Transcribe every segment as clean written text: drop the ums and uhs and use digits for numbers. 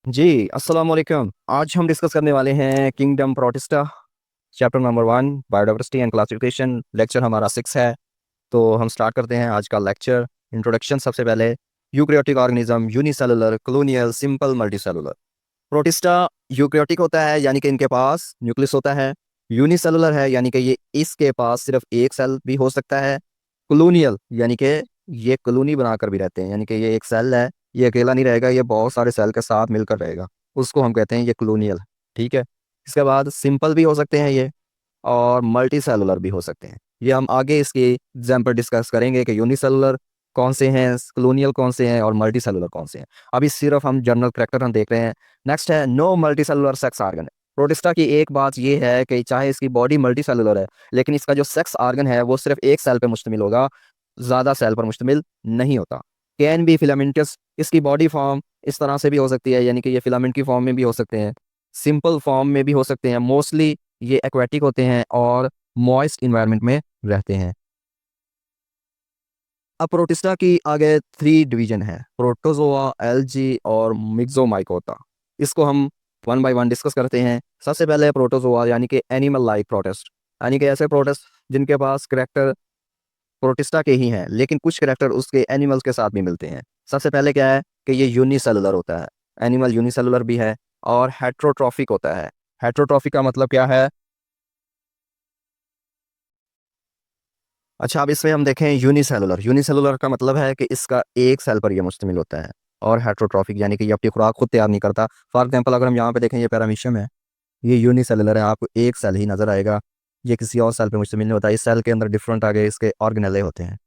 जी, अस्सलाम वालेकुम। आज हम डिस्कस करने वाले हैं kingdom protista, chapter number 1 biodiversity and classification. Lecture हमारा 6 है। तो हम स्टार्ट करते हैं आज का लेक्चर। इंट्रोडक्शन सबसे पहले। Eukaryotic organism, unicellular, colonial, simple, multicellular. Protista eukaryotic होता है, यानी कि इनके पास न्यूक्लियस होता है। यूनिसेलुलर है, यानी कि ये इसके पास सिर्फ एक सेल भी हो सकता है। कॉलोनियल यानी कि ये कॉलोनी बनाकर भी रहते हैं, यानी कि ये एक सेल है, ये अकेला नहीं रहेगा, ये बहुत सारे सेल के साथ मिलकर रहेगा। उसको हम कहते हैं ये कॉलोनियल। ठीक है। इसके बाद सिंपल भी हो सकते हैं ये, और मल्टी सेलुलर भी हो सकते हैं। ये हम आगे इसकी एग्जाम्पल डिस्कस करेंगे कि यूनिसेलुलर कौन से हैं, कॉलोनियल कौन से हैं और मल्टी सेलुलर कौन से हैं। अभी सिर्फ हम जनरल करैक्टर हम देख रहे हैं। नेक्स्ट है no multi cellular sex organ. Protista की एक बात ये है कि चाहे इसकी बॉडी मल्टी सेलुलर है, लेकिन इसका जो सेक्स आर्गन है वो सिर्फ एक सेल पर मुश्तमिल होगा, ज़्यादा सेल पर मुश्तमिल नहीं होता। Can be filamentous. इसकी बॉडी फॉर्म इस तरह से भी हो सकती है, यानी कि ये फिलामेंट की फॉर्म में भी हो सकते हैं, सिंपल फॉर्म में भी हो सकते हैं। मोस्टली ये एक्वेटिक होते हैं और मॉइस्ट इन्वायरमेंट में रहते हैं। अब प्रोटिस्टा की आगे 3 डिवीजन है, प्रोटोजोआ, एल्गी और मिक्सोमाइकोटा। इसको हम वन बाय वन डिस्कस करते हैं। सबसे पहले प्रोटोजोआ, यानी कि एनिमल लाइक प्रोटिस्ट, यानी कि ऐसे प्रोटिस्ट जिनके पास करैक्टर प्रोटिस्टा के ही हैं, लेकिन कुछ करैक्टर उसके एनिमल्स के साथ भी मिलते हैं। सबसे पहले क्या है कि ये यूनिसेलुलर होता है, एनिमल यूनिसेलुलर भी है, और हेट्रोट्रॉफिक होता है। हेट्रोट्रॉफिक का मतलब क्या है? अच्छा, अब इसमें हम देखें यूनिसेलुलर। यूनिसेलुलर का मतलब है कि इसका एक सेल पर यह मुश्तमिल होता है। और हेट्रोट्रॉफिक यानी कि ये अपनी खुराक खुद तैयार नहीं करता। फॉर एग्जांपल, अगर हम यहाँ पे देखें, ये पैरामीशियम है, ये यूनिसेलुलर है, आपको एक सेल ही नजर आएगा, ये किसी और सेल पे मुश्तमिल नहीं होता। इस सेल के अंदर डिफरेंट आगे इसके ऑर्गेनेले होते हैं।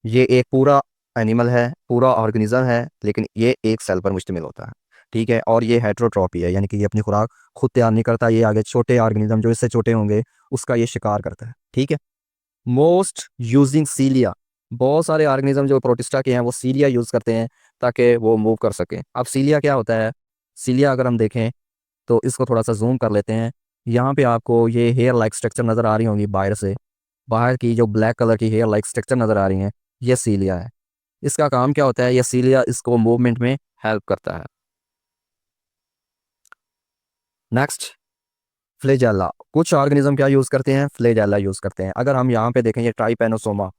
ये एक पूरा एनिमल है, पूरा ऑर्गेनिज्म है, लेकिन ये एक सेल पर मुश्तमिल होता है। ठीक है। और ये हेट्रोट्रॉपी है, यानी कि ये अपनी खुराक खुद तैयार नहीं करता, ये आगे छोटे ऑर्गेनिज्म जो इससे छोटे होंगे उसका ये शिकार करता है। ठीक है। Most using cilia. बहुत सारे ऑर्गेनिज्म जो प्रोटिस्टा के हैं वो सीलिया यूज़ करते हैं ताकि वो मूव कर सकें। अब सीलिया क्या होता है? सीलिया अगर हम देखें तो इसको थोड़ा सा जूम कर लेते हैं। यहाँ पे आपको ये हेयर लाइक स्ट्रक्चर नज़र आ रही होंगी बाहर से, बाहर की जो ब्लैक कलर की हेयर लाइक स्ट्रक्चर नज़र आ रही हैं, ये सीलिया है। इसका काम क्या होता है? ये सीलिया इसको मूवमेंट में हेल्प करता है। Next, flagella. कुछ ऑर्गेनिज्म क्या यूज़ करते हैं? फ्लेजेला यूज़ करते हैं। अगर हम यहाँ पे देखें ये ट्राइपेनोसोमा,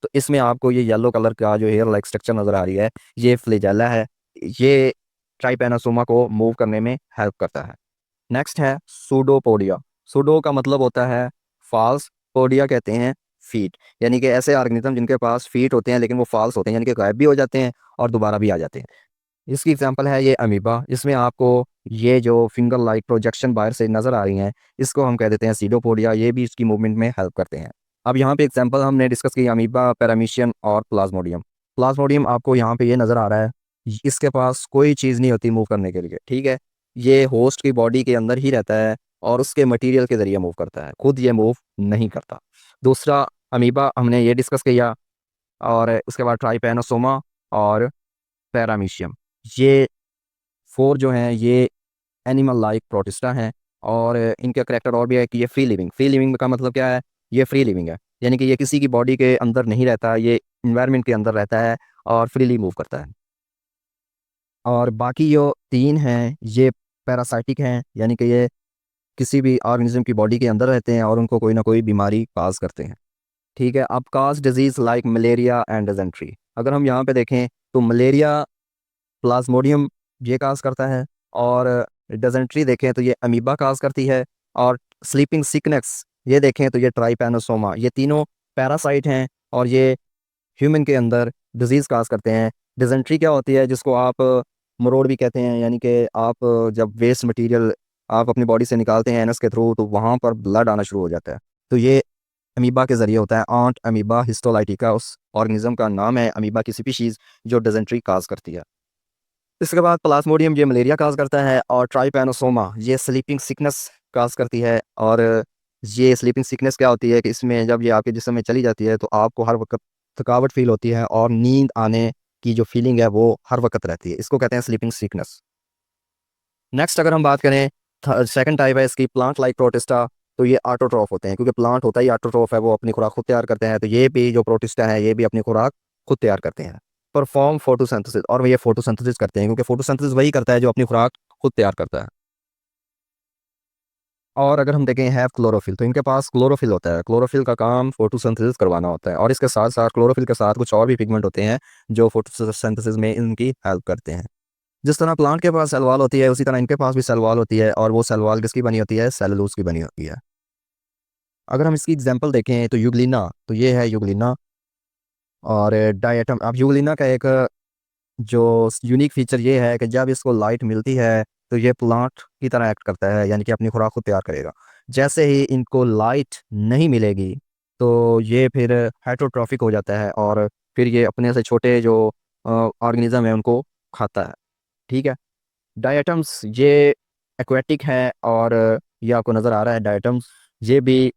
तो इसमें आपको ये येलो कलर का जो हेयर लाइक स्ट्रक्चर नज़र आ रही है, ये फ्लेजेला है। ये ट्राइपेनोसोमा को मूव करने में हेल्प करता है। नेक्स्ट है सूडोपोडिया। सूडो का मतलब होता है फॉल्स, पोडिया कहते हैं फीट, यानी कि ऐसे ऑर्गेनिज्म जिनके पास फीट होते हैं लेकिन वो फॉल्स होते हैं, यानी कि गायब भी हो जाते हैं और दोबारा भी आ जाते हैं। इसकी एग्जांपल है ये अमीबा। इसमें आपको ये जो फिंगर लाइक प्रोजेक्शन बाहर से नज़र आ रही हैं, इसको हम कह देते हैं सीडोपोडिया। ये भी इसकी मूवमेंट में हेल्प करते हैं। अब यहाँ पे एग्जांपल हमने डिस्कस की अमीबा, पैरामीशियम और प्लाज्मोडियम। प्लाज्मोडियम आपको यहाँ पे ये नज़र आ रहा है, इसके पास कोई चीज़ नहीं होती मूव करने के लिए। ठीक है। ये होस्ट की बॉडी के अंदर ही रहता है और उसके मटेरियल के ज़रिए मूव करता है, खुद ये मूव नहीं करता। दूसरा अमीबा हमने ये डिस्कस किया, और उसके बाद ट्राइपेनोसोमा और पैरामीशियम। ये 4 जो हैं ये एनिमल लाइक प्रोटिस्टा हैं। और इनका करेक्टर और भी है कि ये फ्री लिविंग। फ्री लिविंग का मतलब क्या है? ये फ्री लिविंग है, यानी कि ये किसी की बॉडी के अंदर नहीं रहता, ये इन्वायरमेंट के अंदर रहता है और फ्रीली मूव करता है। और बाकी जो 3 हैं ये पैरासाइटिक हैं, यानी कि ये किसी भी ऑर्गेनिज्म की बॉडी के अंदर रहते हैं और उनको कोई ना कोई बीमारी काज करते हैं। ठीक है। अब cause disease like malaria and dysentery. अगर हम यहाँ पे देखें तो मलेरिया प्लाज्मोडियम ये काज करता है, और डिजेंट्री देखें तो ये अमीबा काज करती है, और स्लीपिंग सिकनेस ये देखें तो ये ट्राइपेनोसोमा। ये तीनों पैरासाइट हैं और ये ह्यूमन के अंदर डिजीज़ काज करते हैं। डिजेंट्री क्या होती है? जिसको आप मरोड़ भी कहते हैं, यानी कि आप जब वेस्ट मटेरियल आप अपनी बॉडी से निकालते हैं एनस के थ्रू, तो वहाँ पर ब्लड आना शुरू हो जाता है, तो ये अमीबा के ज़रिए होता है। आंट अमीबा हिस्टोलाइटिका उस ऑर्गेनिज्म का नाम है, अमीबा की स्पीशीज़ जो डिजेंट्री काज करती है। इसके बाद प्लाज्मोडियम ये मलेरिया काज करता है, और ट्राइपैनोसोमा ये स्लीपिंग सिकनेस काज करती है। और ये स्लीपिंग सिकनेस क्या होती है कि इसमें जब ये आपके जिस्म में चली जाती है तो आपको हर वक्त थकावट फील होती है, और नींद आने की जो फीलिंग है वो हर वक्त रहती है। इसको कहते हैं स्लीपिंग सिकनेस। नेक्स्ट अगर हम बात करें, सेकंड टाइप है इसकी प्लांट लाइक प्रोटिस्टा। तो ये ऑटोट्रॉफ होते हैं, क्योंकि प्लांट होता ही ऑटोट्रॉफ है, वो अपनी खुराक खुद तैयार करते हैं। तो ये भी जो प्रोटिस्टा है ये भी अपनी खुराक खुद तैयार करते हैं। परफॉर्म फोटोसिंथेसिस, और ये फोटोसिंथेसिस करते हैं, क्योंकि फोटोसिंथेसिस वही करता है जो अपनी खुराक खुद तैयार करता है। और अगर हम देखें हैव क्लोरोफिल, तो इनके पास क्लोरोफिल होता है। क्लोरोफिल का काम फोटोसिंथेसिस करवाना होता है, और इसके साथ साथ क्लोरोफिल के साथ कुछ और भी पिगमेंट होते हैं जो फोटोसिंथेसिस में इनकी हेल्प करते हैं। जिस तरह प्लांट के पास सेल वॉल होती है, उसी तरह इनके पास भी सेल वॉल होती है, और वो सेल वॉल किसकी बनी होती है? सेलुलोज की बनी होती है। अगर हम इसकी एग्जांपल देखें तो यूग्लिना, तो ये है यूग्लिना। और डायटम, अब यूग्लिना का एक जो यूनिक फीचर ये है कि जब इसको लाइट मिलती है तो ये प्लांट की तरह एक्ट करता है, यानी कि अपनी खुराक को तैयार करेगा। जैसे ही इनको लाइट नहीं मिलेगी तो ये फिर हेटरोट्रॉफिक हो जाता है, और फिर ये अपने से छोटे जो ऑर्गेनिज्म है उनको खाता है। ठीक है। डायटम्स ये एक्वेटिक है, और ये आपको नज़र आ रहा है डायटम्स, ये भी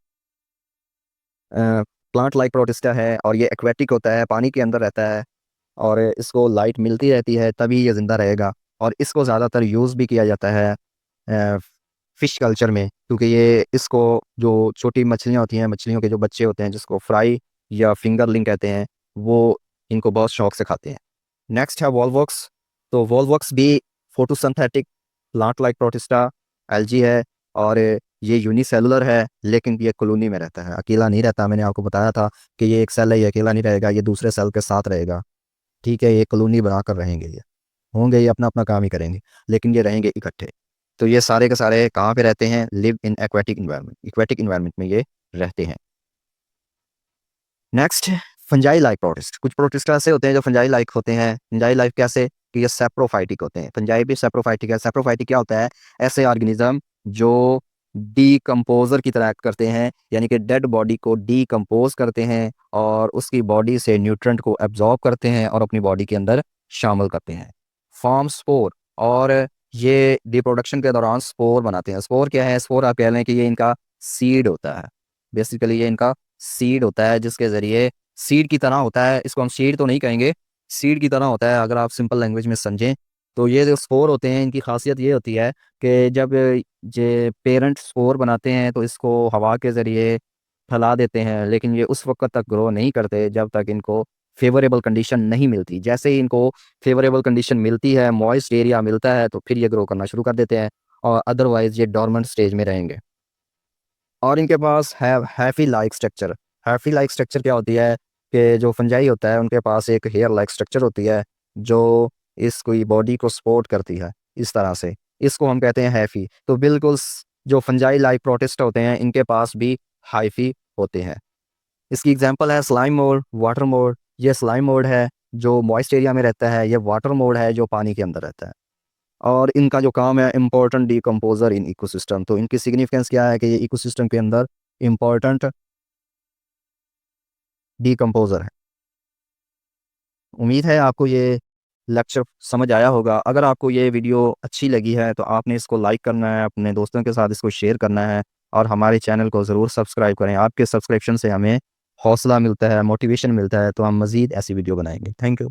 प्लांट लाइक प्रोटिस्टा है, और ये एक्वेटिक होता है, पानी के अंदर रहता है, और इसको लाइट मिलती रहती है तभी ये ज़िंदा रहेगा। और इसको ज़्यादातर यूज़ भी किया जाता है फ़िश कल्चर में, क्योंकि ये इसको जो छोटी मछलियाँ होती हैं, मछलियों के जो बच्चे होते हैं जिसको फ्राई या फिंगरलिंग कहते हैं, वो इनको बहुत शौक से खाते हैं। नेक्स्ट है वॉलवॉक्स। तो वॉलवॉक्स भी photosynthetic plant like protista algae है, और ये यूनिसेलुलर है, लेकिन ये कॉलोनी में रहता है, अकेला नहीं रहता। मैंने आपको बताया था कि ये एक सेल है, ये अकेला नहीं रहेगा, ये दूसरे सेल के साथ रहेगा। ठीक है, ये कॉलोनी बनाकर रहेंगे, ये होंगे, ये अपना अपना काम ही करेंगे, लेकिन ये रहेंगे इकट्ठे। तो ये सारे के सारे कहाँ पे रहते हैं? Live in aquatic environment, aquatic environment में ये रहते हैं। Next, fungi like protist. कुछ प्रोटिस्ट ऐसे होते हैं जो फंजाई लाइक होते हैं। फंजाई लाइक कैसे? कि ये सेप्रोफाइटिक होते हैं। फंजाई भी सेप्रोफाइटिक है। सेप्रोफाइटिक क्या होता है? ऐसे ऑर्गेनिज्म जो डीकम्पोजर की तरह एक्ट करते हैं, यानी कि डेड बॉडी को डीकम्पोज करते हैं और उसकी बॉडी से न्यूट्रेंट को एब्जॉर्ब करते हैं और अपनी बॉडी के अंदर शामिल करते हैं। फॉर्म स्पोर, और ये रिप्रोडक्शन के दौरान स्पोर बनाते हैं। स्पोर क्या है? स्पोर आप कह लें कि ये इनका सीड होता है। बेसिकली ये इनका सीड होता है, जिसके ज़रिए सीड की तरह होता है, इसको हम सीड तो नहीं कहेंगे, सीड की तरह होता है अगर आप सिंपल लैंग्वेज में समझें। तो ये जो स्पोर होते हैं, इनकी खासियत ये होती है कि जब ये पेरेंट स्पोर बनाते हैं तो इसको हवा के ज़रिए फैला देते हैं, लेकिन ये उस वक्त तक ग्रो नहीं करते जब तक इनको फेवरेबल कंडीशन नहीं मिलती। जैसे ही इनको फेवरेबल कंडीशन मिलती है, मॉइस्ट एरिया मिलता है, तो फिर ये ग्रो करना शुरू कर देते हैं, और अदरवाइज ये डोरमेंट स्टेज में रहेंगे। और इनके पास है हैफी लाइक स्ट्रक्चर। हैफी लाइक स्ट्रक्चर क्या होती है? कि जो फंजाई होता है उनके पास एक हेयर लाइक स्ट्रक्चर होती है जो इसकी बॉडी को सपोर्ट करती है इस तरह से, इसको हम कहते हैं हैफी। तो बिल्कुल जो फंजाई लाइक प्रोटिस्ट होते हैं इनके पास भी हाइफी होते हैं। इसकी एग्जांपल है स्लाइम मोड, वाटर मोड। ये स्लाइम मोड है जो मॉइस्ट एरिया में रहता है, ये वाटर मोड है जो पानी के अंदर रहता है। और इनका जो काम है इम्पोर्टेंट डीकम्पोजर इन इकोसिस्टम। तो इनकी सिग्निफिकेंस क्या है? कि ये इकोसिस्टम के अंदर इम्पोर्टेंट डीकम्पोजर है। उम्मीद है आपको ये लेक्चर समझ आया होगा। अगर आपको ये वीडियो अच्छी लगी है तो आपने इसको लाइक करना है, अपने दोस्तों के साथ इसको शेयर करना है, और हमारे चैनल को ज़रूर सब्सक्राइब करें। आपके सब्सक्रिप्शन से हमें हौसला मिलता है, मोटिवेशन मिलता है, तो हम मज़ीद ऐसी वीडियो बनाएंगे। Thank you.